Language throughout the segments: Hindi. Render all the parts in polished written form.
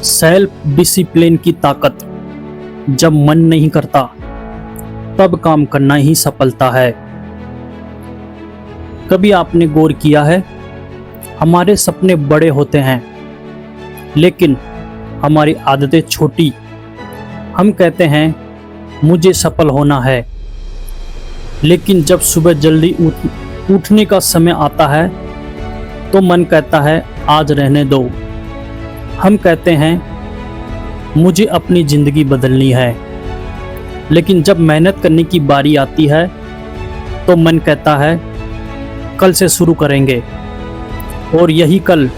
सेल्फ डिसिप्लिन की ताकत। जब मन नहीं करता तब काम करना ही सफलता है। कभी आपने गौर किया है, हमारे सपने बड़े होते हैं लेकिन हमारी आदतें छोटी। हम कहते हैं मुझे सफल होना है, लेकिन जब सुबह जल्दी उठने का समय आता है तो मन कहता है आज रहने दो। हम कहते हैं मुझे अपनी ज़िंदगी बदलनी है, लेकिन जब मेहनत करने की बारी आती है तो मन कहता है कल से शुरू करेंगे। और यही कल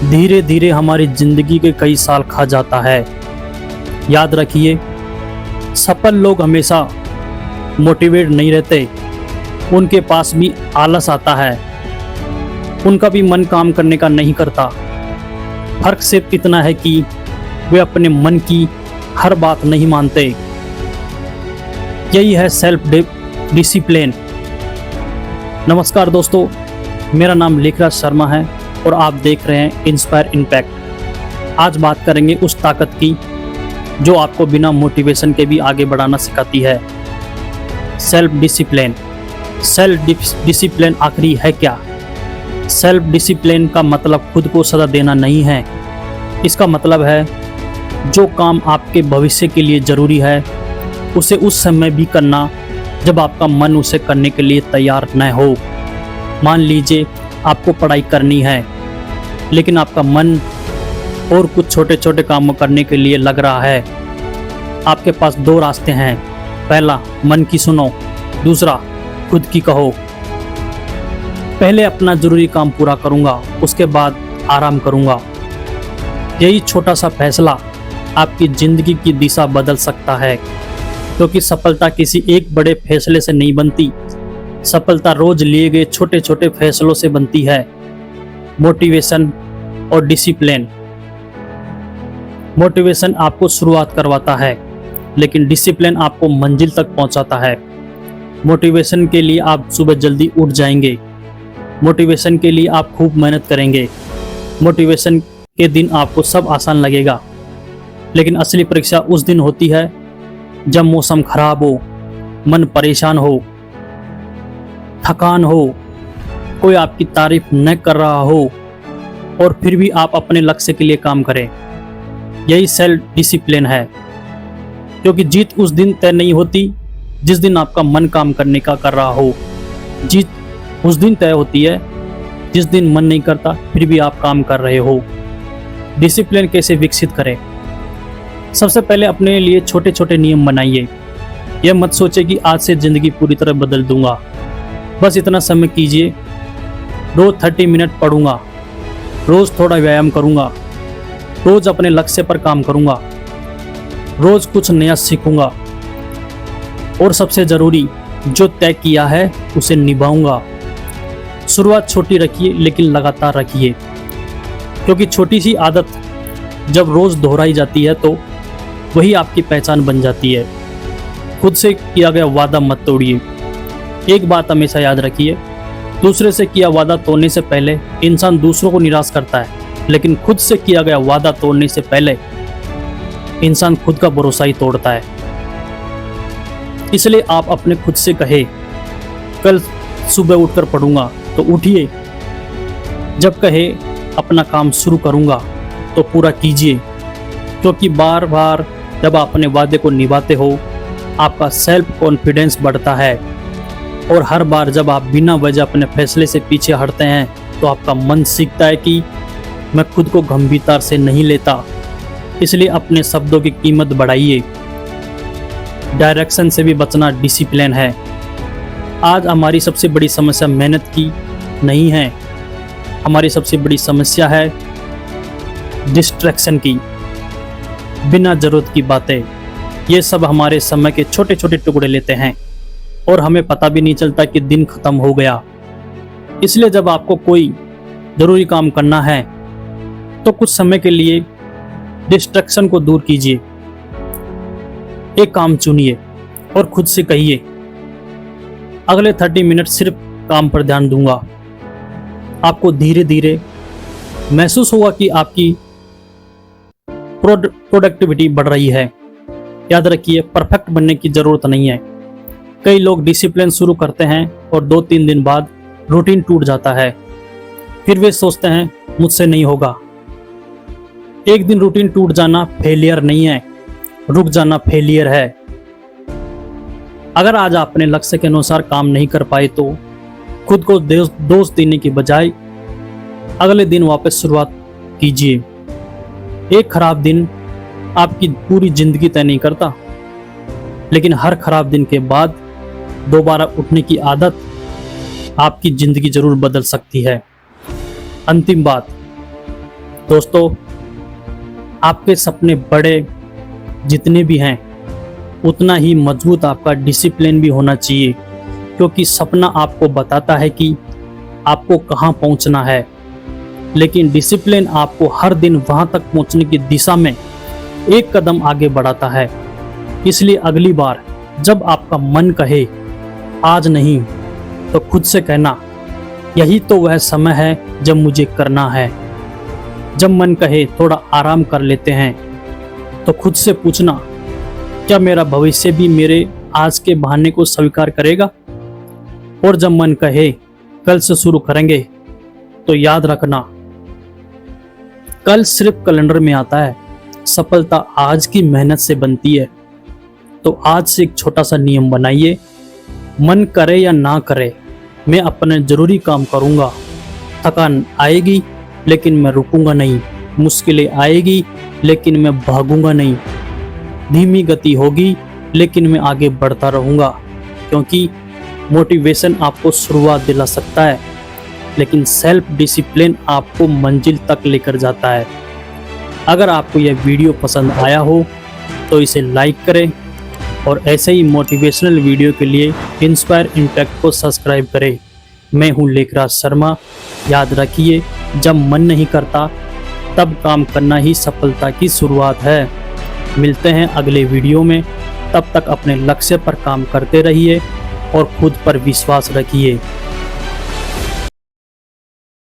धीरे धीरे हमारी ज़िंदगी के कई साल खा जाता है। याद रखिए, सफल लोग हमेशा मोटिवेट नहीं रहते, उनके पास भी आलस आता है, उनका भी मन काम करने का नहीं करता। फर्क सिर्फ इतना है कि वे अपने मन की हर बात नहीं मानते। यही है सेल्फ डिसिप्लिन। नमस्कार दोस्तों, मेरा नाम लेखराज शर्मा है और आप देख रहे हैं इंस्पायर इम्पैक्ट। आज बात करेंगे उस ताकत की जो आपको बिना मोटिवेशन के भी आगे बढ़ाना सिखाती है, सेल्फ डिसिप्लिन। सेल्फ डिसिप्लिन आखिरी है क्या? सेल्फ डिसिप्लिन का मतलब खुद को सजा देना नहीं है। इसका मतलब है जो काम आपके भविष्य के लिए ज़रूरी है उसे उस समय भी करना जब आपका मन उसे करने के लिए तैयार न हो। मान लीजिए आपको पढ़ाई करनी है लेकिन आपका मन और कुछ छोटे छोटे काम करने के लिए लग रहा है। आपके पास दो रास्ते हैं, पहला मन की सुनो, दूसरा खुद की कहो। पहले अपना ज़रूरी काम पूरा करूंगा, उसके बाद आराम करूंगा। यही छोटा सा फैसला आपकी ज़िंदगी की दिशा बदल सकता है, क्योंकि सफलता किसी एक बड़े फैसले से नहीं बनती। सफलता रोज लिए गए छोटे छोटे फैसलों से बनती है। मोटिवेशन और डिसिप्लिन। मोटिवेशन आपको शुरुआत करवाता है, लेकिन डिसिप्लिन आपको मंजिल तक पहुंचाता है। मोटिवेशन के लिए आप सुबह जल्दी उठ जाएंगे, मोटिवेशन के लिए आप खूब मेहनत करेंगे, मोटिवेशन के दिन आपको सब आसान लगेगा। लेकिन असली परीक्षा उस दिन होती है जब मौसम खराब हो, मन परेशान हो, थकान हो, कोई आपकी तारीफ न कर रहा हो और फिर भी आप अपने लक्ष्य के लिए काम करें। यही सेल्फ डिसिप्लिन है, क्योंकि जीत उस दिन तय नहीं होती जिस दिन आपका मन काम करने का कर रहा हो। जीत उस दिन तय होती है जिस दिन मन नहीं करता फिर भी आप काम कर रहे हो। डिसिप्लिन कैसे विकसित करें? सबसे पहले अपने लिए छोटे छोटे नियम बनाइए। यह मत सोचे कि आज से ज़िंदगी पूरी तरह बदल दूंगा। बस इतना समय कीजिए, रोज 30 मिनट पढ़ूंगा, रोज थोड़ा व्यायाम करूंगा, रोज अपने लक्ष्य पर काम करूंगा, रोज कुछ नया सीखूंगा और सबसे ज़रूरी जो तय किया है उसे निभाऊंगा। शुरुआत छोटी रखिए लेकिन लगातार रखिए, क्योंकि छोटी सी आदत जब रोज़ दोहराई जाती है तो वही आपकी पहचान बन जाती है। खुद से किया गया वादा मत तोड़िए। एक बात हमेशा याद रखिए, दूसरे से किया वादा तोड़ने से पहले इंसान दूसरों को निराश करता है, लेकिन खुद से किया गया वादा तोड़ने से पहले इंसान खुद का भरोसा ही तोड़ता है। इसलिए आप अपने खुद से कहे कल सुबह उठकर पढ़ूंगा तो उठिए। जब कहे अपना काम शुरू करूंगा तो पूरा कीजिए, क्योंकि बार बार जब आप अपने वादे को निभाते हो आपका सेल्फ कॉन्फिडेंस बढ़ता है। और हर बार जब आप बिना वजह अपने फैसले से पीछे हटते हैं तो आपका मन सीखता है कि मैं खुद को गंभीरता से नहीं लेता। इसलिए अपने शब्दों की कीमत बढ़ाइए। डायरेक्शन से भी बचना डिसिप्लिन है। आज हमारी सबसे बड़ी समस्या मेहनत की नहीं है, हमारी सबसे बड़ी समस्या है डिस्ट्रैक्शन की। बिना जरूरत की बातें, ये सब हमारे समय के छोटे छोटे टुकड़े लेते हैं और हमें पता भी नहीं चलता कि दिन खत्म हो गया। इसलिए जब आपको कोई ज़रूरी काम करना है तो कुछ समय के लिए डिस्ट्रैक्शन को दूर कीजिए। एक काम चुनिए और खुद से कहिए अगले 30 मिनट सिर्फ काम पर ध्यान दूंगा। आपको धीरे धीरे महसूस होगा कि आपकी प्रोडक्टिविटी बढ़ रही है। याद रखिए, परफेक्ट बनने की जरूरत नहीं है। कई लोग डिसिप्लिन शुरू करते हैं और 2-3 दिन बाद रूटीन टूट जाता है। फिर वे सोचते हैं मुझसे नहीं होगा। एक दिन रूटीन टूट जाना फेलियर नहीं है, रुक जाना फेलियर है। अगर आज आप अपने लक्ष्य के अनुसार काम नहीं कर पाए तो खुद को दोष देने के बजाय अगले दिन वापस शुरुआत कीजिए। एक खराब दिन आपकी पूरी जिंदगी तय नहीं करता, लेकिन हर खराब दिन के बाद दोबारा उठने की आदत आपकी जिंदगी जरूर बदल सकती है। अंतिम बात दोस्तों, आपके सपने बड़े जितने भी हैं उतना ही मजबूत आपका डिसिप्लिन भी होना चाहिए, क्योंकि सपना आपको बताता है कि आपको कहां पहुंचना है, लेकिन डिसिप्लिन आपको हर दिन वहां तक पहुंचने की दिशा में एक कदम आगे बढ़ाता है। इसलिए अगली बार जब आपका मन कहे आज नहीं, तो खुद से कहना यही तो वह समय है जब मुझे करना है। जब मन कहे थोड़ा आराम कर लेते हैं, तो खुद से पूछना क्या मेरा भविष्य भी मेरे आज के बहाने को स्वीकार करेगा। और जब मन कहे कल से शुरू करेंगे, तो याद रखना कल सिर्फ कैलेंडर में आता है, सफलता आज की मेहनत से बनती है। तो आज से एक छोटा सा नियम बनाइए, मन करे या ना करे मैं अपने जरूरी काम करूंगा। थकान आएगी लेकिन मैं रुकूंगा नहीं, मुश्किलें आएगी लेकिन मैं भागूंगा नहीं, धीमी गति होगी लेकिन मैं आगे बढ़ता रहूंगा। क्योंकि मोटिवेशन आपको शुरुआत दिला सकता है, लेकिन सेल्फ डिसिप्लिन आपको मंजिल तक लेकर जाता है। अगर आपको यह वीडियो पसंद आया हो तो इसे लाइक करें और ऐसे ही मोटिवेशनल वीडियो के लिए इंस्पायर इम्पैक्ट को सब्सक्राइब करें। मैं हूं लेखराज शर्मा। याद रखिए, जब मन नहीं करता तब काम करना ही सफलता की शुरुआत है। मिलते हैं अगले वीडियो में, तब तक अपने लक्ष्य पर काम करते रहिए और खुद पर विश्वास रखिए।